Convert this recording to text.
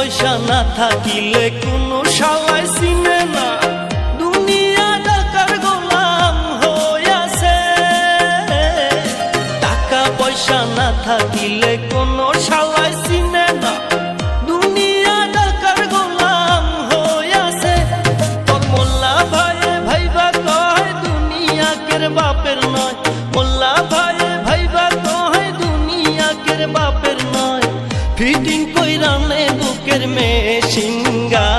পয়সা না থাকিলে কোনো শালায় চিনে না, দুনিয়া টাকার গোলাম হইয়াছে। টাকা পয়সা না থাকিলে কোনো শালায় চিনে না, দুনিয়া টাকার গোলাম হইয়াছে। তোর মোল্লা ভাইয়ে ভাইবা কয় দুনিয়া কের বাপের নয়, মোল্লা ভাইয়ে ভাইবা কয় দুনিয়া কের বাপের নয়। ফিটিং কইরা নে বুকের মেশিন গান